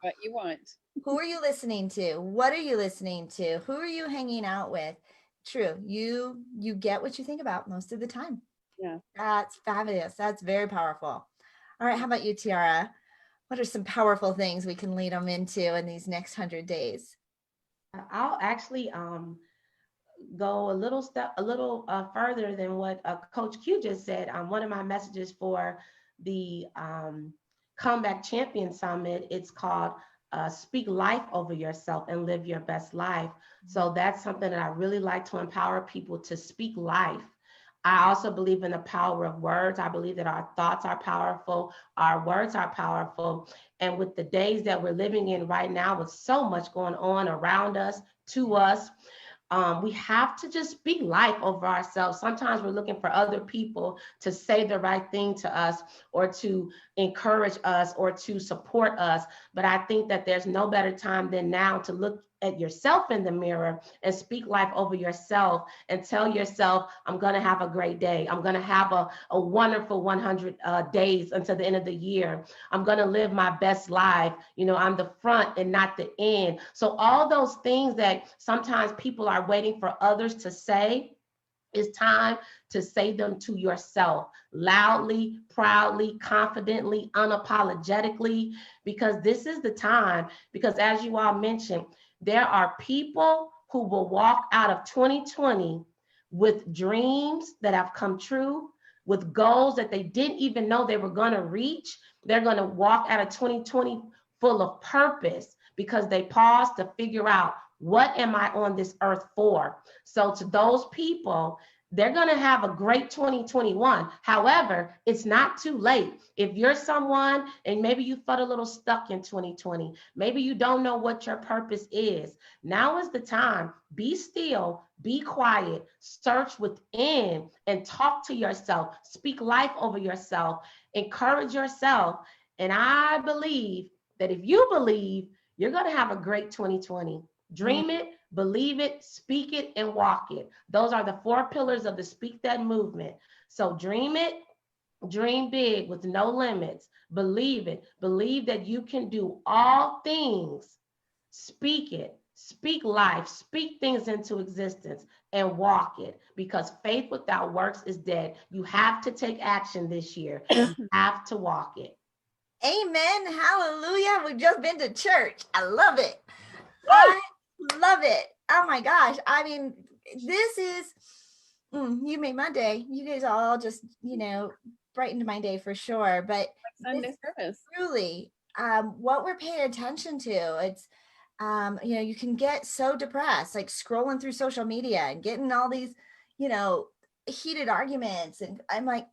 what you want. Who are you listening to? What are you listening to? Who are you hanging out with? True. You get what you think about most of the time. Yeah. That's fabulous. That's very powerful. All right. How about you, Tiara? What are some powerful things we can lead them into in these next 100 days? I'll actually go a little further than what Coach Q just said. One of my messages for the Comeback Champion Summit, it's called Speak Life Over Yourself and Live Your Best Life. So that's something that I really like to empower people to speak life. I also believe in the power of words. I believe that our thoughts are powerful, our words are powerful. And with the days that we're living in right now, with so much going on around us, to us, we have to just speak life over ourselves. Sometimes we're looking for other people to say the right thing to us, or to encourage us, or to support us. But I think that there's no better time than now to look at yourself in the mirror and speak life over yourself and tell yourself, I'm going to have a great day. I'm going to have a wonderful 100 days until the end of the year. I'm going to live my best life. I'm the front and not the end. So all those things that sometimes people are waiting for others to say, it's time to say them to yourself loudly, proudly, confidently, unapologetically, because this is the time. Because as you all mentioned, there are people who will walk out of 2020 with dreams that have come true, with goals that they didn't even know they were going to reach. They're going to walk out of 2020 full of purpose because they paused to figure out, what am I on this earth for? So to those people, they're going to have a great 2021. However, it's not too late. If you're someone and maybe you felt a little stuck in 2020, maybe you don't know what your purpose is, now is the time. Be still, be quiet, search within and talk to yourself, speak life over yourself, encourage yourself. And I believe that if you believe, you're going to have a great 2020. Dream it, believe it, speak it, and walk it. Those are the 4 pillars of the Speak That movement. So dream it, dream big with no limits. Believe it, believe that you can do all things. Speak it, speak life, speak things into existence, and walk it, because faith without works is dead. You have to take action this year. You have to walk it. Amen. Hallelujah. We've just been to church. I love it. I love it. Oh my gosh. I mean, this is, you made my day. You guys all just, brightened my day for sure. But Sunday service. truly, what we're paying attention to, it's, you can get so depressed, like scrolling through social media and getting all these, heated arguments. And I'm like,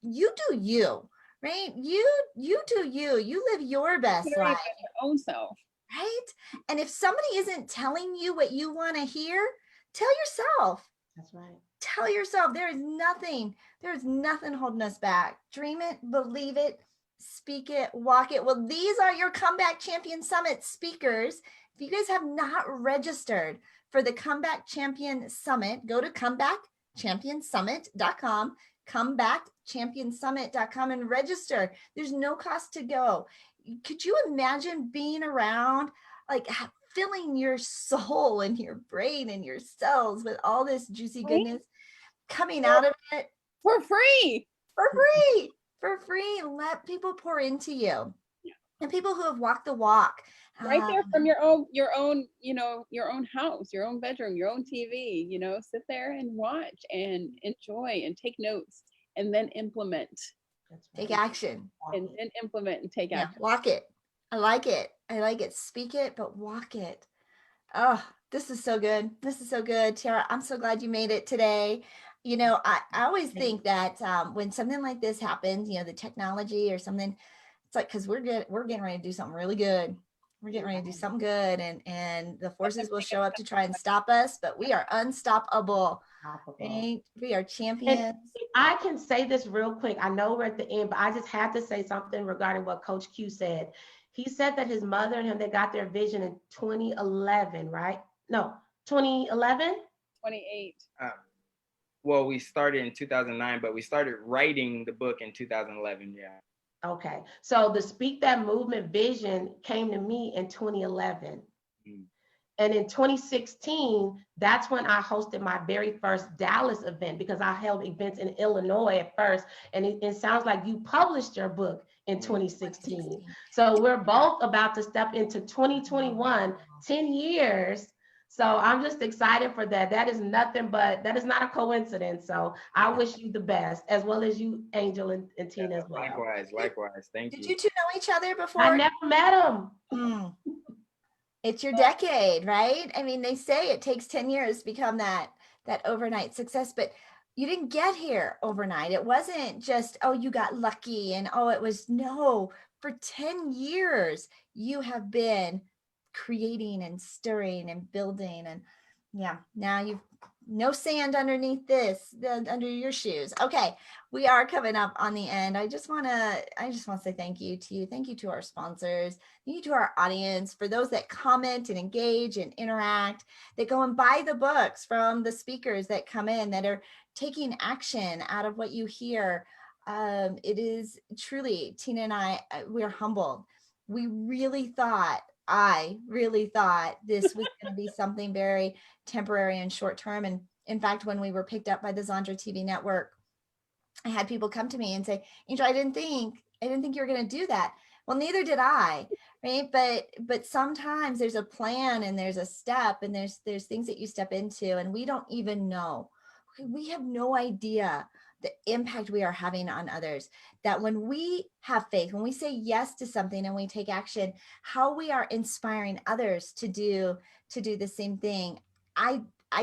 you do you, right? You do you live your best life. Your own self. Right? And if somebody isn't telling you what you want to hear, tell yourself. That's right. Tell yourself. There is nothing holding us back. Dream it, believe it, speak it, walk it. Well, these are your Comeback Champion Summit speakers. If you guys have not registered for the Comeback Champion Summit, go to comebackchampionsummit.com, comebackchampionsummit.com, and register. There's no cost to go. Could you imagine being around, like filling your soul and your brain and your cells with all this juicy goodness coming out of it for free? Let people pour into you, and people who have walked the walk. Right there from your own, your own house, your own bedroom, your own TV, sit there and watch and enjoy and take notes and then implement. Take action. And implement and take action. Walk it. I like it. Speak it, but walk it. Oh, this is so good. Tiara, I'm so glad you made it today. I always think that when something like this happens, the technology or something, it's like, because we're getting ready to do something really good. We're getting ready to do something good, and the forces will show up to try and stop us, but we are unstoppable. Right? We are champions. And I can say this real quick. I know we're at the end, but I just have to say something regarding what Coach Q said. He said that his mother and him, they got their vision in 2011, right? No, 2011? 28. Well, we started in 2009, but we started writing the book in 2011. Yeah. Okay. So the Speak That movement vision came to me in 2011. And in 2016, that's when I hosted my very first Dallas event, because I held events in Illinois at first. And it sounds like you published your book in 2016. So we're both about to step into 2021, 10 years. So I'm just excited for that. That is not a coincidence. So I wish you the best, as well as you, Angel and Tina, as well. Likewise. Thank you. Did you two know each other before? I never met him. It's your decade, right? I mean, they say it takes 10 years to become that overnight success, but you didn't get here overnight. It wasn't just, oh, you got lucky, and for 10 years, you have been creating and stirring and building, and now you've no sand underneath under your shoes. Okay, we are coming up on the end. I just want to say thank you to you. Thank you to our sponsors. Thank you to our audience, for those that comment and engage and interact, that go and buy the books from the speakers that come in, that are taking action out of what you hear. It is truly, Tina and I, we're humbled. I really thought this was going to be something very temporary and short term. And in fact, when we were picked up by the Zandra TV network, I had people come to me and say, Angel, I didn't think you were going to do that. Well, neither did I, right? But sometimes there's a plan, and there's a step, and there's things that you step into, and we don't even know. We have no idea the impact we are having on others. That when we have faith, when we say yes to something and we take action, how we are inspiring others to do the same thing. I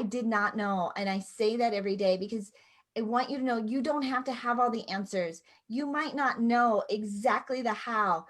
did not know. And I say that every day, because I want you to know you don't have to have all the answers. You might not know exactly the how,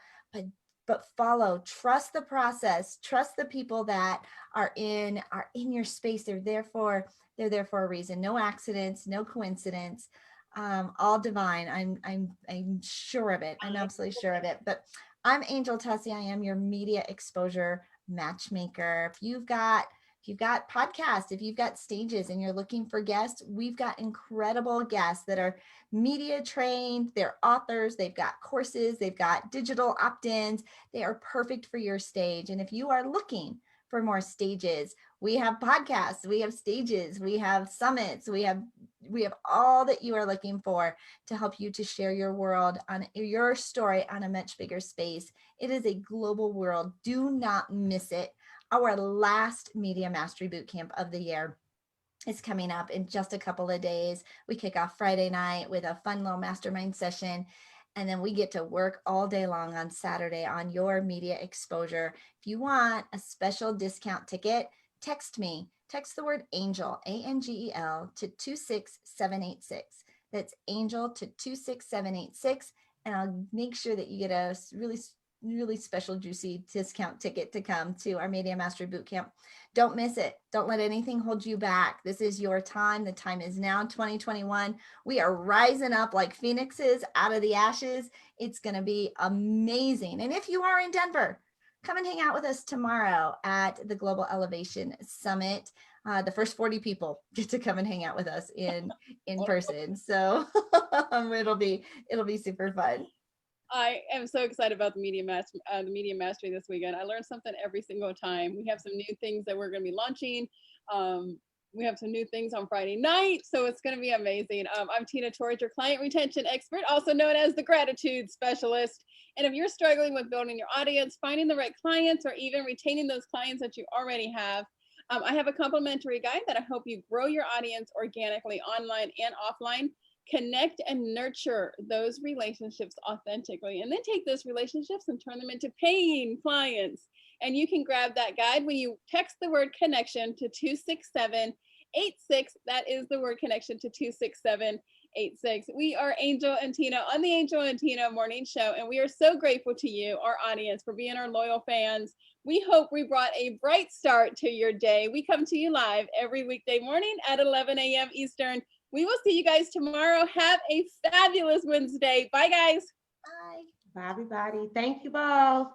but follow, trust the process, trust the people that are in your space. They're there for a reason. No accidents, no coincidence. All divine. I'm sure of it. I'm absolutely sure of it. But I'm Angel Tussey. I am your media exposure matchmaker. If you've got If you've got podcasts, if you've got stages and you're looking for guests, we've got incredible guests that are media trained, they're authors, they've got courses, they've got digital opt-ins. They are perfect for your stage. And if you are looking for more stages, we have podcasts, we have stages, we have summits, we have all that you are looking for to help you to share your world on your story on a much bigger space. It is a global world. Do not miss it. Our last Media Mastery Bootcamp of the year is coming up in just a couple of days. We kick off Friday night with a fun little mastermind session. And then we get to work all day long on Saturday on your media exposure. If you want a special discount ticket, text me. Text the word ANGEL, ANGEL, to 26786. That's ANGEL to 26786. And I'll make sure that you get a really special juicy discount ticket to come to our Media Mastery Bootcamp. Don't miss it. Don't let anything hold you back. This is your time. The time is now, 2021. We are rising up like phoenixes out of the ashes. It's going to be amazing. And if you are in Denver, come and hang out with us tomorrow at the Global Elevation Summit. The first 40 people get to come and hang out with us in person. So it'll be super fun. I am so excited about the Media Mastery this weekend. I learned something every single time. We have some new things that we're going to be launching. We have some new things on Friday night, so it's going to be amazing. I'm Tina Torres, your client retention expert, also known as the gratitude specialist. And if you're struggling with building your audience, finding the right clients, or even retaining those clients that you already have, I have a complimentary guide that'll help you grow your audience organically, online and offline. Connect and nurture those relationships authentically, and then take those relationships and turn them into paying clients. And you can grab that guide when you text the word connection to 26786. That is the word connection to 26786. We are Angel and Tina on the Angel and Tina Morning Show, and we are so grateful to you, our audience, for being our loyal fans. We hope we brought a bright start to your day. We come to you live every weekday morning at 11 a.m. Eastern. We will see you guys tomorrow. Have a fabulous Wednesday. Bye, guys. Bye. Bye, everybody. Thank you both.